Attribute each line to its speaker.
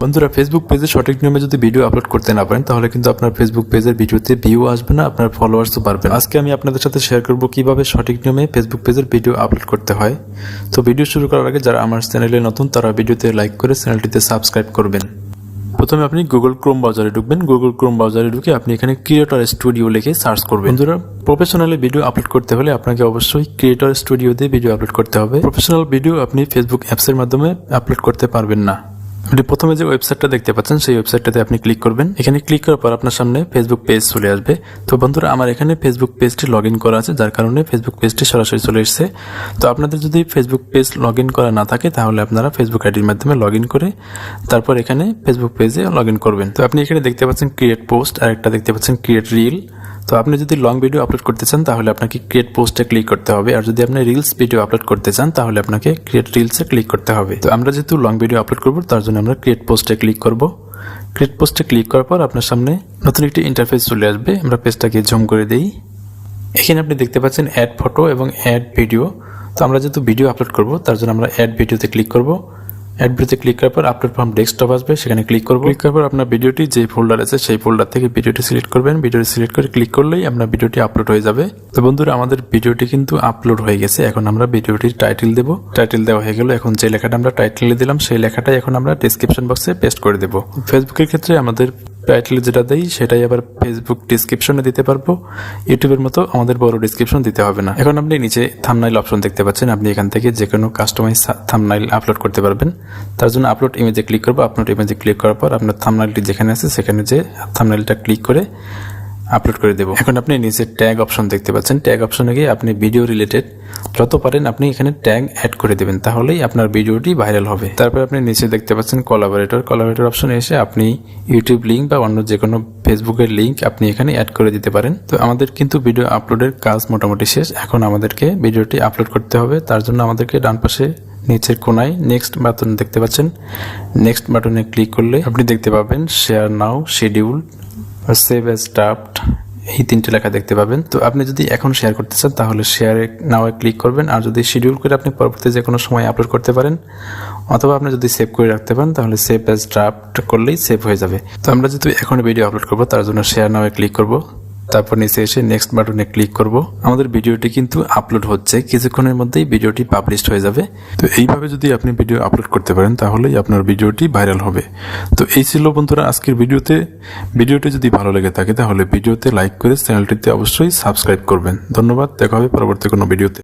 Speaker 1: বন্ধুরা, ফেসবুক পেজে সঠিক নিয়মে যদি ভিডিও আপলোড করতে না পারেন তাহলে কিন্তু আপনার ফেসবুক পেজের ভিডিওতে ভিউ আসবে না, আপনার ফলোয়ার্সও বাড়বে না। আজকে আমি আপনাদের সাথে শেয়ার করব কিভাবে সঠিক নিয়মে ফেসবুক পেজের ভিডিও আপলোড করতে হয়। তো ভিডিও শুরু করার আগে যারা আমার চ্যানেলে নতুন তারা ভিডিওতে লাইক করে চ্যানেলটিতে সাবস্ক্রাইব করবেন। প্রথমে আপনি গুগল ক্রোম ব্রাউজারে ঢুকবেন। গুগল ক্রোম ব্রাউজারে ঢুকে আপনি এখানে ক্রিয়েটর স্টুডিও লিখে সার্চ করবেন। বন্ধুরা, প্রফেশনালি ভিডিও আপলোড করতে হলে আপনাকে অবশ্যই ক্রিয়েটর স্টুডিও দিয়ে ভিডিও আপলোড করতে হবে। প্রফেশনাল ভিডিও আপনি ফেসবুক অ্যাপসের মাধ্যমে আপলোড করতে পারবেন না। আপনি প্রথমে যে ওয়েবসাইটটা দেখতে পাচ্ছেন সেই ওয়েবসাইটটাতে আপনি ক্লিক করবেন। এখানে ক্লিক করার পর আপনার সামনে ফেসবুক পেজ চলে আসবে। তো বন্ধুরা, আমার এখানে ফেসবুক পেজটি লগ ইন করা আছে, যার কারণে ফেসবুক পেজটি সরাসরি চলে এসেছে। তো আপনাদের যদি ফেসবুক পেজ লগ ইন করা না থাকে তাহলে আপনারা ফেসবুক আইডির মাধ্যমে লগ ইন করে তারপর এখানে ফেসবুক পেজে লগ ইন করবেন। তো আপনি এখানে দেখতে পাচ্ছেন ক্রিয়েট পোস্ট, আর একটা দেখতে পাচ্ছেন ক্রিয়েট রিল। তো আপনি যদি লং ভিডিও আপলোড করতে চান তাহলে আপনাকে ক্রিয়েট পোস্টে ক্লিক করতে হবে, আর যদি আপনি রিলস ভিডিও আপলোড করতে চান তাহলে আপনাকে ক্রিয়েট রিলসে ক্লিক করতে হবে। তো আমরা যেহেতু লং ভিডিও আপলোড করব তার জন্য আমরা ক্রিয়েট পোস্টে ক্লিক করব। ক্রিয়েট পোস্টে ক্লিক করার পর আপনার সামনে নতুন একটি ইন্টারফেস চলে আসবে। আমরা পেজটাকে জুম করে দেই। এখানে আপনি দেখতে পাচ্ছেন অ্যাড ফটো এবং অ্যাড ভিডিও। তো আমরা যেহেতু ভিডিও আপলোড করব তার জন্য আমরা অ্যাড ভিডিওতে ক্লিক করব। অ্যাড ভিডিওতে ক্লিক করার পর আপলোড ফ্রম ডেস্কটপ আসবে, সেখানে ক্লিক করব। ক্লিক করার পর আপনার ভিডিওটি যে ফোল্ডার আছে সেই ফোল্ডার থেকে ভিডিওটি সিলেক্ট করবেন। ভিডিওটি সিলেক্ট করে ক্লিক করলেই আপনার ভিডিওটি আপলোড হয়ে যাবে। তো বন্ধুরা, আমাদের ভিডিওটি কিন্তু আপলোড হয়ে গেছে। এখন আমরা ভিডিওটির টাইটেল দেব। টাইটেল দেওয়া হয়ে গেল। এখন যে লেখাটা আমরা টাইটেলে দিলাম সেই লেখাটাই এখন আমরা ডেসক্রিপশন বক্সে পেস্ট করে দেব। ফেসবুকের ক্ষেত্রে আমাদের টাইটেল যেটা দেই সেটাই আবার ফেসবুক ডেসক্রিপশনে দিতে পারবো। ইউটিউবের মতো আমাদের বড় ডেসক্রিপশন দিতে হবে না। এখন আপনি নিচে থাম্বনেইল অপশন দেখতে পাচ্ছেন। আপনি এখান থেকে যে কোনো কাস্টমাইজ থাম্বনেইল আপলোড করতে পারবেন। তার জন্য আপলোড ইমেজে ক্লিক করবো। আপলোড ইমেজে ক্লিক করার পর আপনার থাম্বনেইলটি যেখানে আছে সেখানে যে থাম্বনেইলটা ক্লিক করে আপলোড করে দেবো। এখন আপনি নিচে ট্যাগ অপশন দেখতে পাচ্ছেন। ট্যাগ অপশনে গিয়ে আপনি ভিডিও রিলেটেড যত পারেন আপনি এখানে ট্যাগ অ্যাড করে দেবেন, তাহলেই আপনার ভিডিওটি ভাইরাল হবে। তারপর আপনি নিচে দেখতে পাচ্ছেন কোলাবোরেটর অপশনে এসে আপনি ইউটিউব লিঙ্ক বা অন্য যে কোনো ফেসবুকের লিঙ্ক আপনি এখানে অ্যাড করে দিতে পারেন। তো আমাদের কিন্তু ভিডিও আপলোডের কাজ মোটামুটি শেষ। এখন আমাদেরকে ভিডিওটি আপলোড করতে হবে। তার জন্য আমাদেরকে ডান পাশে নিচের কোনায় নেক্সট বাটন দেখতে পাচ্ছেন। নেক্সট বাটনে ক্লিক করলে আপনি দেখতে পাবেন শেয়ার নাও, শিডিউল, সেভ অ্যাজ ড্রাফট, এই তিনটে লেখা দেখতে পাবেন। তো আপনি যদি এখন শেয়ার করতে চান তাহলে শেয়ারে নাওয়ে ক্লিক করবেন, আর যদি শিডিউল করে আপনি পরবর্তী যে কোনো সময় আপলোড করতে পারেন, অথবা আপনি যদি সেভ করে রাখতে পারেন তাহলে সেভ অ্যাজ ড্রাফট করলেই সেভ হয়ে যাবে। তো আমরা যেহেতু এখন ভিডিও আপলোড করবো তার জন্য শেয়ার নাওয়ে ক্লিক করব। তারপর নিচে এসে নেক্সট বাটনে ক্লিক করব। আমাদের ভিডিওটি কিন্তু আপলোড হচ্ছে, কিছুক্ষণের মধ্যেই ভিডিওটি পাবলিশড হয়ে যাবে। তো এইভাবে যদি আপনি ভিডিও আপলোড করতে পারেন তাহলেই আপনার ভিডিওটি ভাইরাল হবে। তো এই ছিল বন্ধুরা আজকের ভিডিওটি যদি ভালো লেগে থাকে তাহলে ভিডিওতে লাইক করে চ্যানেলটিতে অবশ্যই সাবস্ক্রাইব করবেন। ধন্যবাদ। দেখা হবে পরবর্তী কোনো ভিডিওতে।